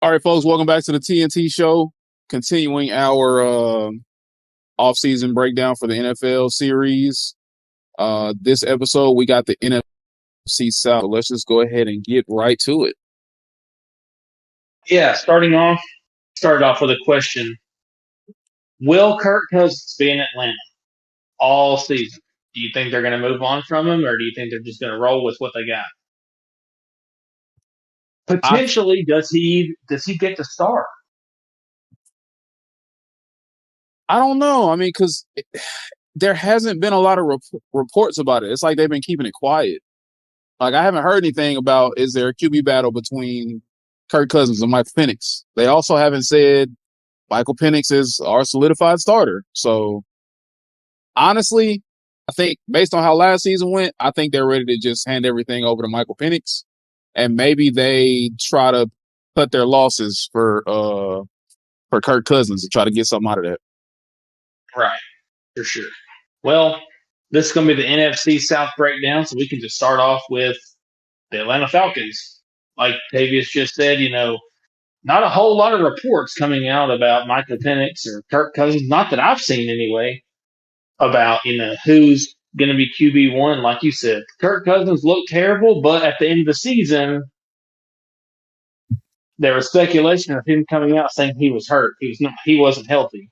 All right, folks, welcome back to the TNT show. Continuing our off-season breakdown for the NFL series. This episode, we got the NFC South. Let's just go ahead and get right to it. Yeah, started off with a question. Will Kirk Cousins be in Atlanta all season? Do you think they're going to move on from him, or do you think they're just going to roll with what they got? Potentially, does he get to start? I don't know. I mean, because there hasn't been a lot of reports about it. It's like they've been keeping it quiet. Like, I haven't heard anything about, is there a QB battle between Kirk Cousins and Michael Penix? They also haven't said Michael Penix is our solidified starter. So, honestly, I think based on how last season went, I think they're ready to just hand everything over to Michael Penix. And maybe they try to cut their losses for Kirk Cousins and try to get something out of that. Right, for sure. Well, this is going to be the NFC South breakdown, so we can just start off with the Atlanta Falcons. Like Tavius just said, not a whole lot of reports coming out about Michael Penix or Kirk Cousins, not that I've seen anyway, about, who's going to be QB1. Like you said, Kirk Cousins looked terrible, but at the end of the season, there was speculation of him coming out saying he was hurt. He wasn't healthy.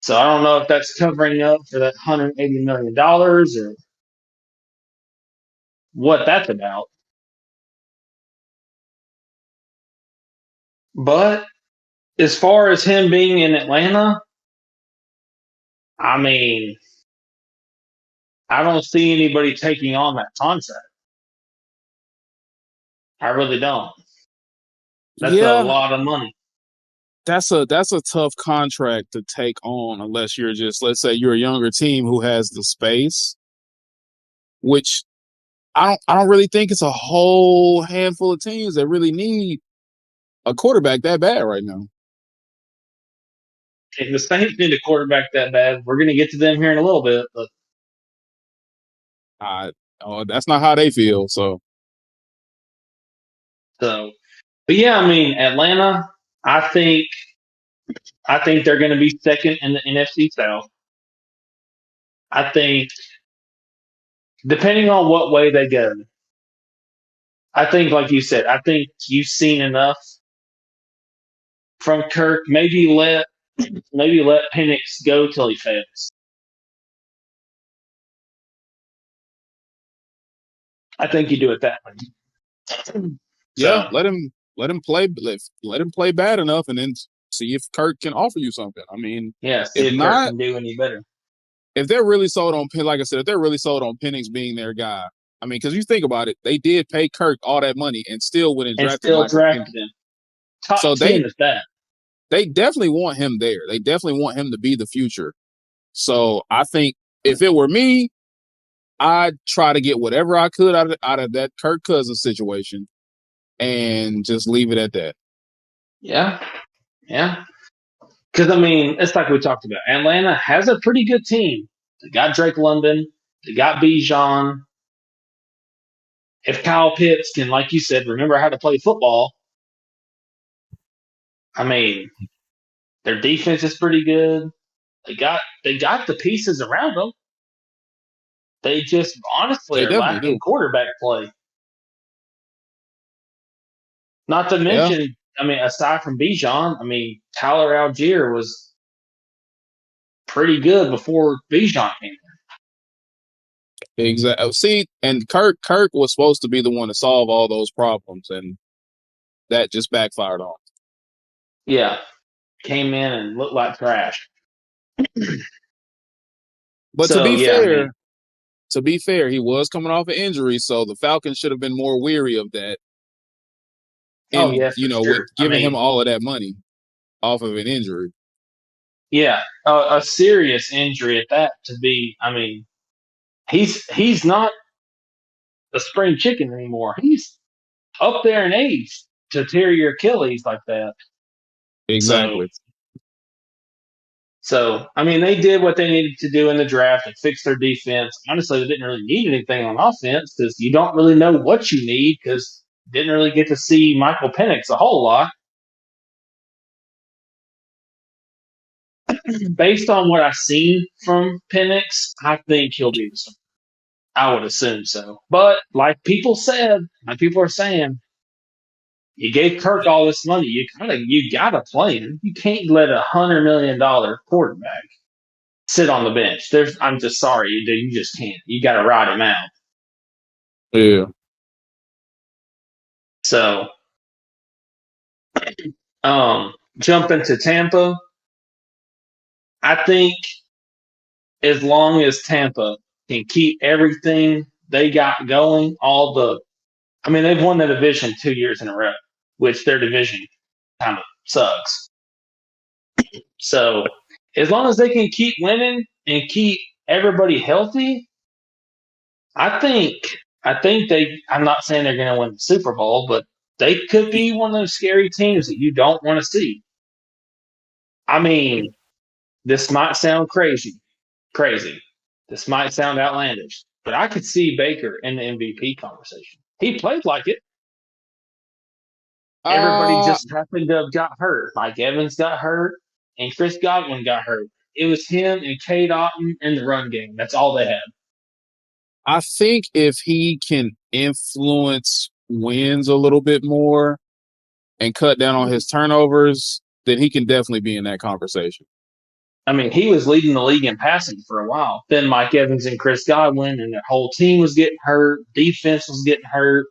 So I don't know if that's covering up for that $180 million or what that's about. But as far as him being in Atlanta, I mean, I don't see anybody taking on that contract. I really don't. That's a lot of money. That's a tough contract to take on unless you're just, let's say you're a younger team who has the space, which I don't really think it's a whole handful of teams that really need a quarterback that bad right now. If the Saints need a quarterback that bad, we're going to get to them here in a little bit. But that's not how they feel. But yeah, I mean, Atlanta, I think they're going to be second in the NFC South. I think, depending on what way they go, I think, like you said, I think you've seen enough from Kirk. Maybe let Penix go till he fails. I think you do it that way. Yeah, let him play bad enough, and then see if Kirk can offer you something. I mean, yeah, see if Kirk can do any better. If they're really sold on, like I said, if they're really sold on Penix being their guy, I mean, because you think about it, they did pay Kirk all that money and still went and drafted him. Top so 10 is that. They definitely want him there. They definitely want him to be the future. So I think if it were me, I'd try to get whatever I could out of that Kirk Cousins situation and just leave it at that. Yeah. Because, I mean, it's like we talked about. Atlanta has a pretty good team. They got Drake London. They got Bijan. If Kyle Pitts can, like you said, remember how to play football, I mean, their defense is pretty good. They got the pieces around them. They just honestly are lacking quarterback play. Not to mention, I mean, aside from Bijan, I mean, Tyler Algier was pretty good before Bijan came in. Exactly. See, and Kirk was supposed to be the one to solve all those problems, and that just backfired on him. Yeah. Came in and looked like trash. But to be fair, he was coming off an injury, so the Falcons should have been more weary of that. And, with giving him all of that money off of an injury. Yeah, a serious injury at that to be, I mean, he's not a spring chicken anymore. He's up there in age to tear your Achilles like that. Exactly. So, I mean, they did what they needed to do in the draft and fix their defense. Honestly, they didn't really need anything on offense because you don't really know what you need because you didn't really get to see Michael Penix a whole lot. based on what I've seen from Penix, I think he'll be the starter. I would assume so. But like people are saying, you gave Kirk all this money. You gotta play him. You can't let $100 million quarterback sit on the bench. I'm just sorry, dude. You just can't. You gotta ride him out. Yeah. So, jumping to Tampa, I think as long as Tampa can keep everything they got going, they've won the division 2 years in a row, which their division kind of sucks. So as long as they can keep winning and keep everybody healthy, I think I'm not saying they're going to win the Super Bowl, but they could be one of those scary teams that you don't want to see. I mean, this might sound crazy. This might sound outlandish, but I could see Baker in the MVP conversation. He played like it. Everybody Uh, just happened to have got hurt. Mike Evans got hurt, and Chris Godwin got hurt. It was him and Cade Otton in the run game. That's all they had. I think if he can influence wins a little bit more and cut down on his turnovers, then he can definitely be in that conversation. I mean, he was leading the league in passing for a while. Then Mike Evans and Chris Godwin, and their whole team was getting hurt. Defense was getting hurt.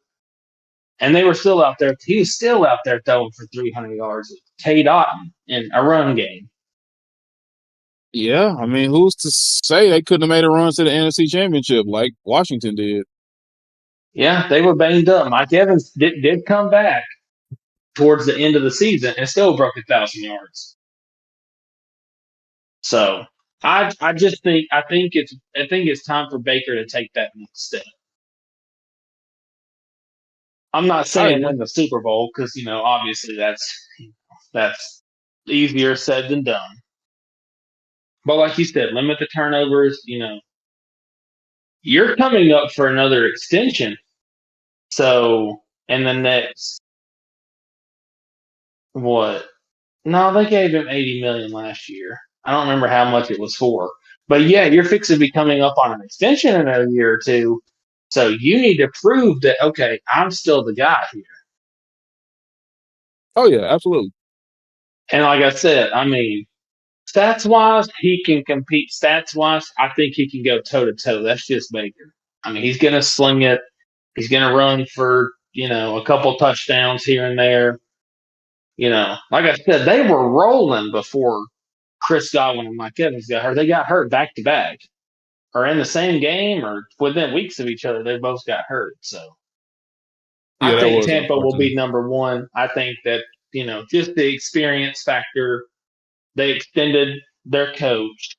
And they were still out there. He was still out there throwing for 300 yards. Cade Otton in a run game. Yeah, I mean, who's to say they couldn't have made a run to the NFC Championship like Washington did? Yeah, they were banged up. Mike Evans did come back towards the end of the season and still broke 1,000 yards. So I just think it's time for Baker to take that next step. I'm not I saying agree. win the Super Bowl because obviously that's easier said than done. But like you said, limit the turnovers. You're coming up for another extension. So in the next what? No, they gave him 80 million last year. I don't remember how much it was for. But yeah, you're fixing to be coming up on an extension in a year or two. So you need to prove that okay, I'm still the guy here. Oh yeah, absolutely. And like I said, stats wise, he can compete. Stats wise, I think he can go toe to toe. That's just Baker. He's gonna sling it. He's gonna run for a couple touchdowns here and there. Like I said, they were rolling before Chris Godwin and Mike Evans got hurt. They got hurt back to back, or in the same game, or within weeks of each other. They both got hurt. So Yeah, I that think was Tampa will unfortunate. be number one. I think that just the experience factor. They extended their coach.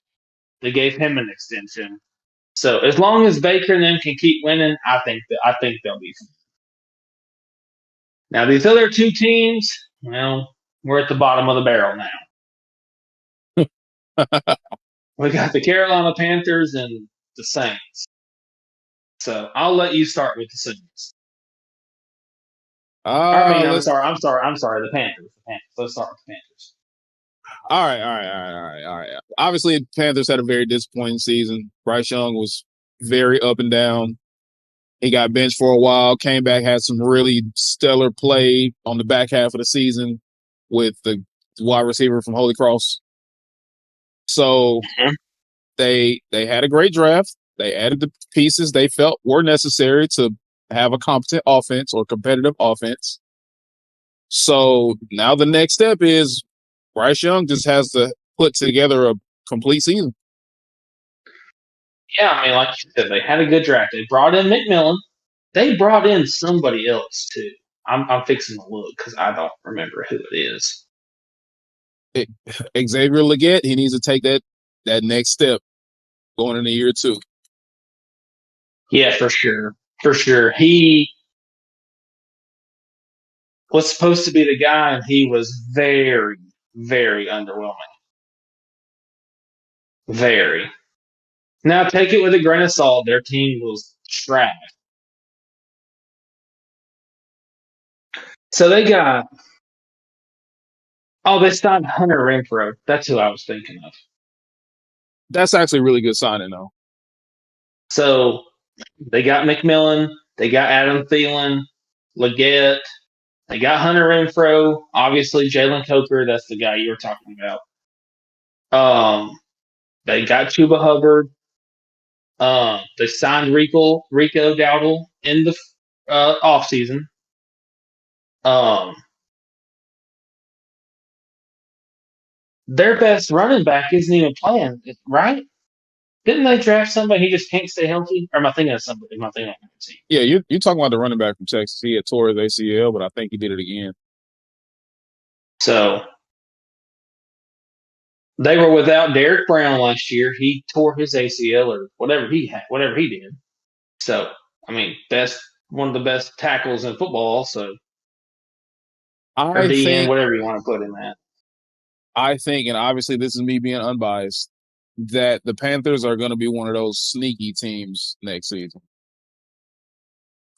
They gave him an extension. So as long as Baker and them can keep winning, I think they'll be fine. Now these other two teams, well, we're at the bottom of the barrel now. We got the Carolina Panthers and the Saints. So I'll let you start with the Saints. I'm Let's. sorry. The Panthers. The Panthers. Let's start with the Panthers. All right. Obviously, Panthers had a very disappointing season. Bryce Young was very up and down. He got benched for a while, came back, had some really stellar play on the back half of the season with the wide receiver from Holy Cross. So Mm-hmm. they had a great draft. They added the pieces they felt were necessary to have a competent offense or competitive offense. So now the next step is Bryce Young just has to put together a complete season. Yeah, like you said, they had a good draft. They brought in McMillan. They brought in somebody else too. I'm fixing to look because I don't remember who it is. Xavier Legette, he needs to take that next step going into year two. Yeah, for sure. For sure. He was supposed to be the guy, and he was very, very underwhelming. Very. Now, take it with a grain of salt. Their team was trash. So they got. Oh, they signed Hunter Renfro. That's who I was thinking of. That's actually a really good signing, though. So they got McMillan, they got Adam Thielen, Leggett, they got Hunter Renfro, obviously Jalen Coker, that's the guy you were talking about. They got Chuba Hubbard. They signed Rico Dowdle in the offseason. Um, their best running back isn't even playing, right? Didn't they draft somebody? He just can't stay healthy? Or am I thinking of somebody? Am I thinking of a team? Yeah, you're talking about the running back from Texas. He had tore his ACL, but I think he did it again. So they were without Derek Brown last year. He tore his ACL or whatever he did. So I mean, best one of the best tackles in football. So or I DN, think, whatever you want to put in that. and obviously this is me being unbiased, that the Panthers are going to be one of those sneaky teams next season.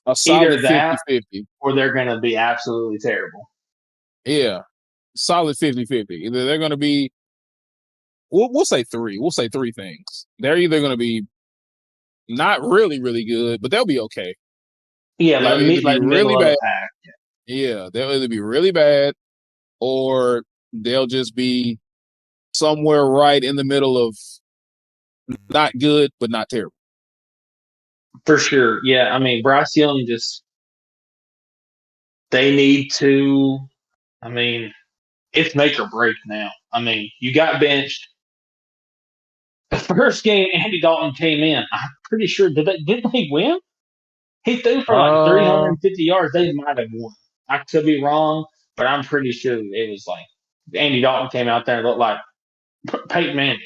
A Either solid that 50-50. or they're going to be absolutely terrible. Yeah, solid 50-50. Either they're going to be, we'll say three. We'll say three things. They're either going to be not really, really good, but they'll be okay. Yeah, They'll either be like really middle of the bad. pack. Yeah, they'll either be really bad or they'll just be somewhere right in the middle of not good, but not terrible. For sure. Yeah, I mean, Bryce Young they need to, I mean, it's make or break now. I mean, you got benched. The first game Andy Dalton came in, I'm pretty sure, didn't they win? He threw for like Uh, 350 yards. They might have won. I could be wrong, but I'm pretty sure it was like Andy Dalton came out there and looked like Peyton Manning.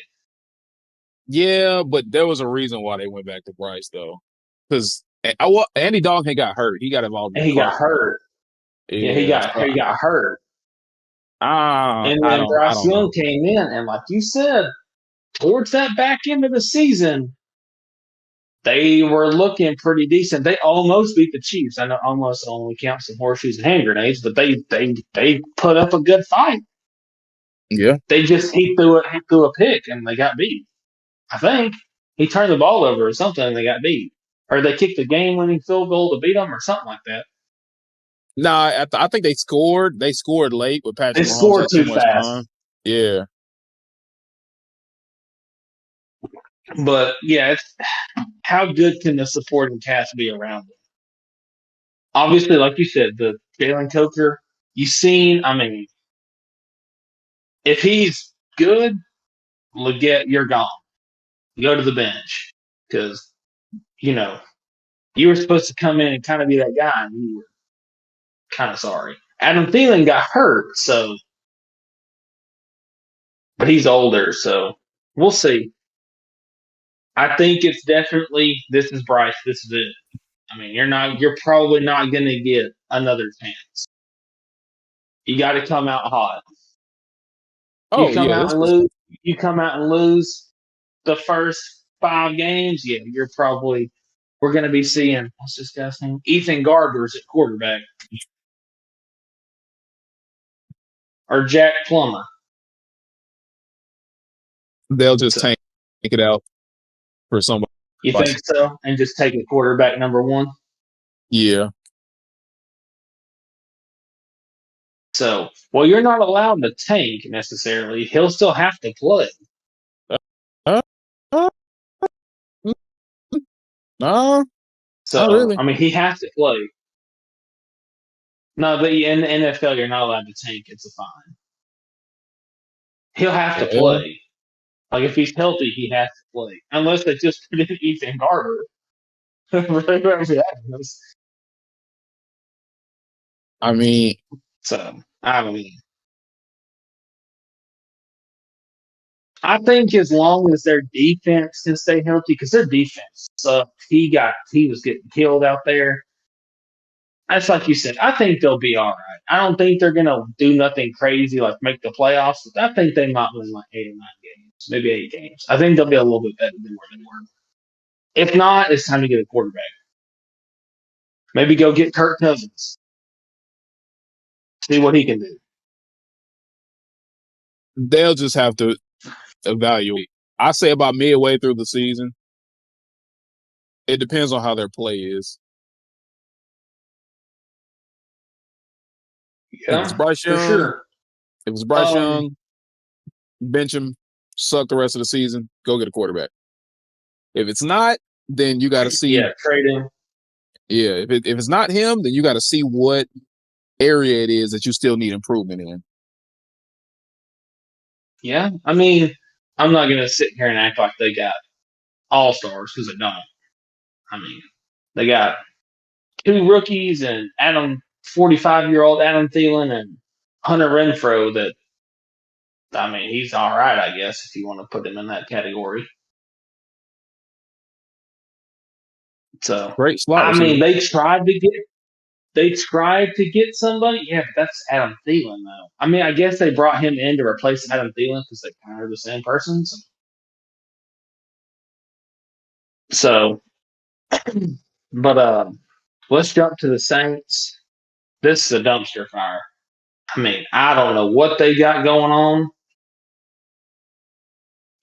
yeah, but there was a reason why they went back to Bryce though, because Andy Dalton got hurt. He got involved in And a he car got crash. hurt. Yeah, Yeah, so he got hurt. And I then don't Bryce know. Young came in, and like you said, towards that back end of the season, they were looking pretty decent. They almost beat the Chiefs. I know almost only counts some horseshoes and hand grenades, but they put up a good fight. Yeah, They just he threw a pick and they got beat. I think he turned the ball over or something and they got beat, or they kicked the game winning field goal to beat them or something like that. nah, I think they scored. They scored late, but They Patrick Mahomes scored had too too much fast. time. Yeah, But yeah, it's how good can the supporting cast be around them? Obviously, like you said, the Jalen Coker, you seen. I mean, if he's good, Leggett, you're gone. Go to the bench because you know you were supposed to come in and kind of be that guy, and you were kind of sorry. Adam Thielen got hurt, so but he's older, so we'll see. I think it's definitely this is Bryce. This is it. I mean, you're probably not going to get another chance. You got to come out hot. You oh come yeah, out this and is lose. You come out and lose the first 5 games. Yeah, you're probably we're going to be seeing what's this guy's name? Ethan Garbers at quarterback or Jack Plummer. they'll just So tank it out for somebody. you think so? And just take a quarterback number one. Yeah. So, well, you're not allowed to tank necessarily. He'll still have to play. Uh, uh, no, not So, really. I mean, he has to play. No, but in the NFL, you're not allowed to tank. It's a fine. He'll have to Well, play. Like, if he's healthy, he has to play. Unless they just put in Ethan Garber. I mean, So, I mean, I think as long as their defense can stay healthy, because their defense sucked. He was getting killed out there. That's like you said. I think they'll be all right. I don't think they're gonna do nothing crazy like make the playoffs. I think they might win like 8 or 9 games, maybe 8 games. I think they'll be a little bit better than where they were. If not, it's time to get a quarterback. Maybe go get Kirk Cousins. See what he can do. they'll just have to evaluate. I say about midway through the season. It depends on how their play is. If it's Yeah, Bryce for Young, sure. if it's Bryce Um, Young, bench him, suck the rest of the season, go get a quarterback. If it's not, then you got to see. yeah, trading. Yeah, if it's not him, then you got to see what area it is that you still need improvement in. Yeah, I mean, I'm not gonna sit here and act like they got all stars because they don't. I mean, they got two rookies and 45-year-old Adam Thielen and Hunter Renfro. That I mean, he's all right, I guess, if you want to put him in that category. So, Great slot I mean, receiver. they tried to get somebody. Yeah, but that's Adam Thielen, though. I mean, I guess they brought him in to replace Adam Thielen because they kind of are the same person. So but let's jump to the Saints. This is a dumpster fire. I mean, I don't know what they got going on.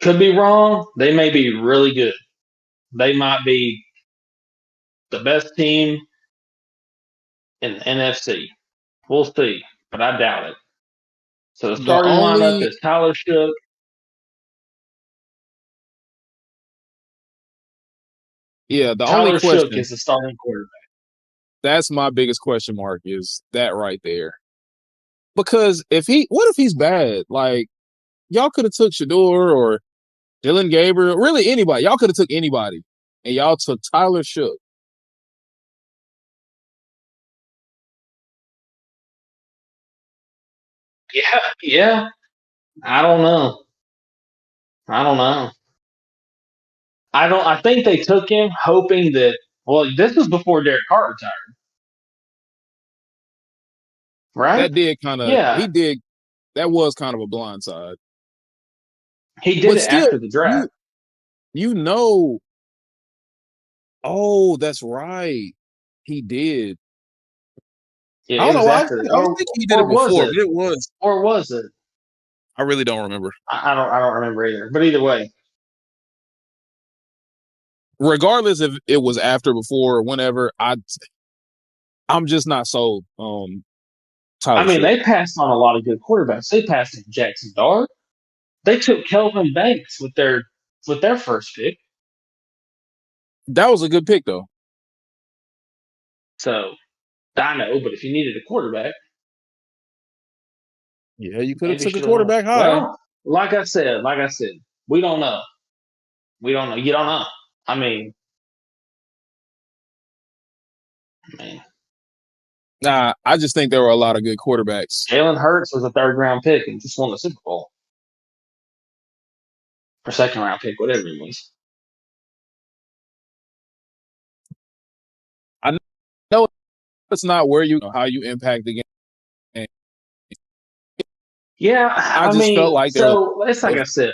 Could be wrong. They may be really good. They might be the best team in the NFC. We'll see, but I doubt it. So the The starting lineup only is Tyler Shook. the only Tyler Shook question is the starting quarterback. that's my biggest question mark is that right there. Because what if he's bad? Like y'all could have took Shador or Dylan Gabriel, really anybody. Y'all could have took anybody, and y'all took Tyler Shook. Yeah, yeah. I don't know. I don't know. I don't. I think they took him hoping that. Well, this was before Derek Carr retired, right? That did kind of Yeah, that was kind of a blindside. he did But it still, after the draft. you you know, oh, that's right. He did. Yeah, I it don't was know. after, I was thinking he did it or was before, it? but it was. Or was it? I really don't remember. I don't remember either. But either way, Regardless if it was after, before, or whenever, I'm just not sold on I Tyler mean, Shook. they passed on a lot of good quarterbacks. They passed on Jackson Dart. They took Kelvin Banks with their first pick. That was a good pick though. So I know, but if you needed a quarterback, Yeah, you could have maybe took a should have went. quarterback high. Well, like I said, we don't know. We don't know. You don't know. I mean, man, Nah, I just think there were a lot of good quarterbacks. Jalen Hurts was a third round pick and just won the Super Bowl or second round pick, whatever it was. I know it's not where how you impact the game. Yeah, I I just felt mean, like there was so it's like I said,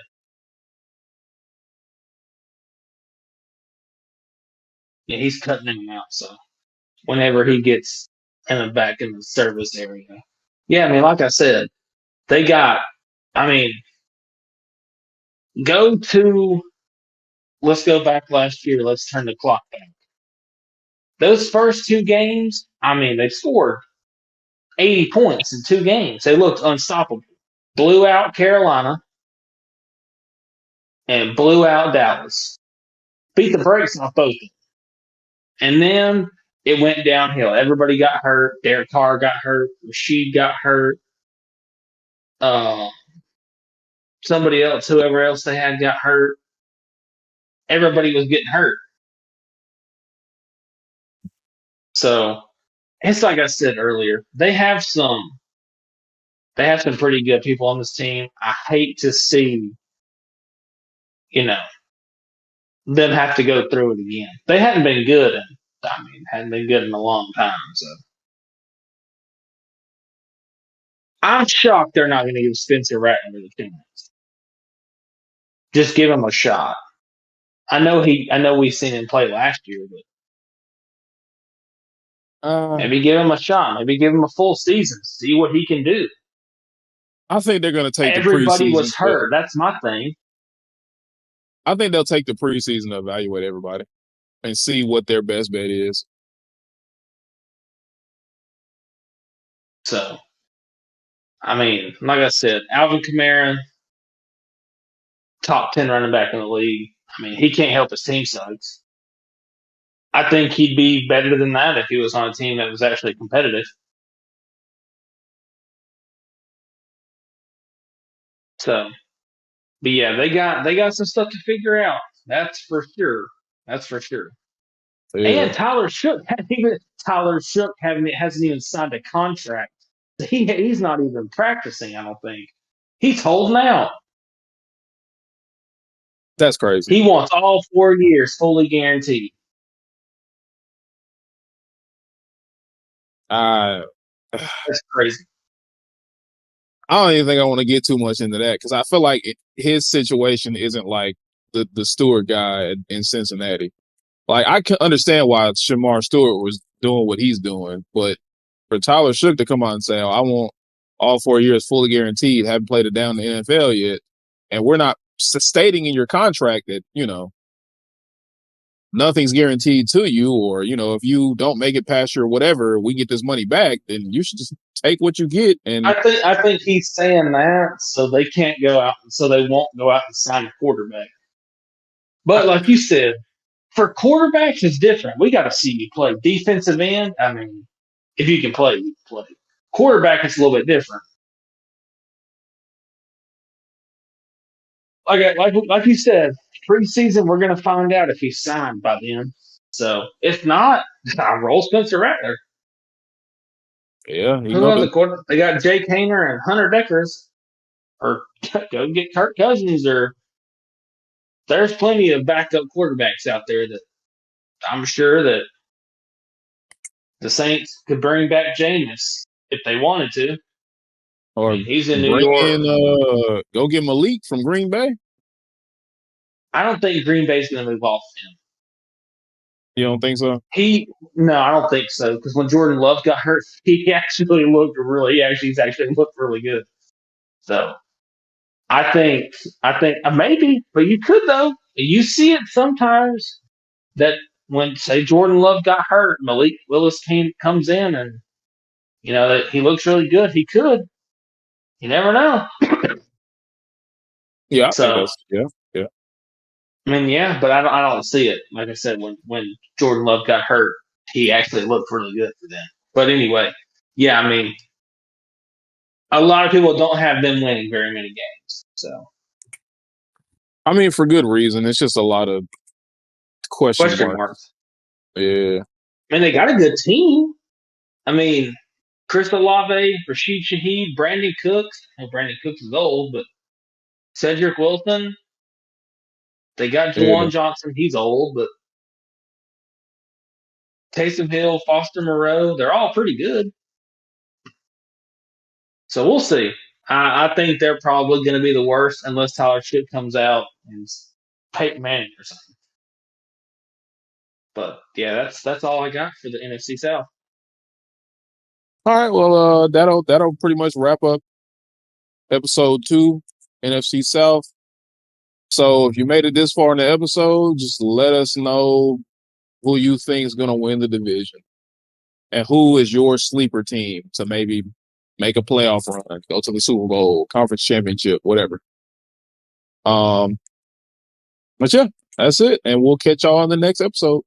yeah, he's cutting in and out. So whenever he gets in the back in the service area, yeah, I mean, like I said, they got. I mean, go to. Let's go back last year. Let's turn the clock back. Those first two games, I mean, they scored 80 points in two games. They looked unstoppable. Blew out Carolina and blew out Dallas. Beat the brakes off both of them. And then it went downhill. Everybody got hurt. Derek Carr got hurt. Rashid got hurt. Uh, somebody else, whoever else they had, got hurt. Everybody was getting hurt. So it's like I said earlier. They have some pretty good people on this team. I hate to see, you know, them have to go through it again. They hadn't been good, and I mean, hadn't been good in a long time. So I'm shocked they're not going to give Spencer Rattler the chance. Just give him a shot. I know we've seen him play last year, but uh, maybe give him a shot. Maybe give him a full season. See what he can do. I think they're going to take the Everybody preseason was stuff. hurt. That's my thing. I think they'll take the preseason to evaluate everybody and see what their best bet is. So, I mean, like I said, Alvin Kamara, top 10 running back in the league. I mean, he can't help his team sucks. I think he'd be better than that if he was on a team that was actually competitive. So, but yeah, they got some stuff to figure out. That's for sure. That's for sure. Yeah, And Tyler Shook hasn't even signed a contract. He's not even practicing. I don't think he's holding out. that's crazy. He wants all 4 years fully guaranteed. I That's crazy. I don't even think I want to get too much into that because I feel like his situation isn't like the Stewart guy in Cincinnati. Like I can understand why Shamar Stewart was doing what he's doing, but for Tyler Shook to come out and say, "Oh, I want all 4 years fully guaranteed," haven't played it down in the NFL yet, and we're not stating in your contract that nothing's guaranteed to you, or if you don't make it past your whatever, we get this money back, then you should just take what you get. And I think he's saying that so they can't go out, so they won't go out and sign a quarterback. But like you said, for quarterbacks, it's different. We got to see you play defensive end. I mean, if you can play, you can play. Quarterback is a little bit different. Like you said, preseason we're going to find out if he's signed by then. So if not, I roll Spencer Rattler. yeah, Who on the quarter? They got Jake Hayner and Hunter Deckers, or go get Kirk Cousins. Or there's plenty of backup quarterbacks out there that I'm sure that the Saints could bring back Jameis if they wanted to. I or mean, he's in New bring York. in go get Malik from Green Bay. I don't think Green Bay's going to move off him. You don't think so? No, I don't think so. Because when Jordan Love got hurt, he's actually looked really good. So I think maybe, but you could though. You see it sometimes that when say Jordan Love got hurt, Malik Willis comes in and that he looks really good. He could. You never know. Yeah, I think So that's yeah. I mean, yeah, but I don't see it. Like I said, when Jordan Love got hurt, he actually looked really good for them. But anyway, yeah, I mean, a lot of people don't have them winning very many games. So I mean, for good reason. It's just a lot of question question marks. marks. Yeah. I mean, they got a good team. I mean, Chris Olave, Rashid Shaheed, Brandon Cooks. Well, Brandon Cooks is old, but Cedric Wilson. They got Yeah. Juwan Johnson. He's old, but Taysom Hill, Foster Moreau. They're all pretty good. So we'll see. I think they're probably going to be the worst unless Tyler Shipp comes out and Peyton Manning or something. But yeah, that's all I got for the NFC South. All right. Well, that'll pretty much wrap up episode 2, NFC South. So if you made it this far in the episode, just let us know who you think is going to win the division and who is your sleeper team to maybe make a playoff run, go to the Super Bowl, conference championship, whatever. But yeah, that's it. And we'll catch y'all on the next episode.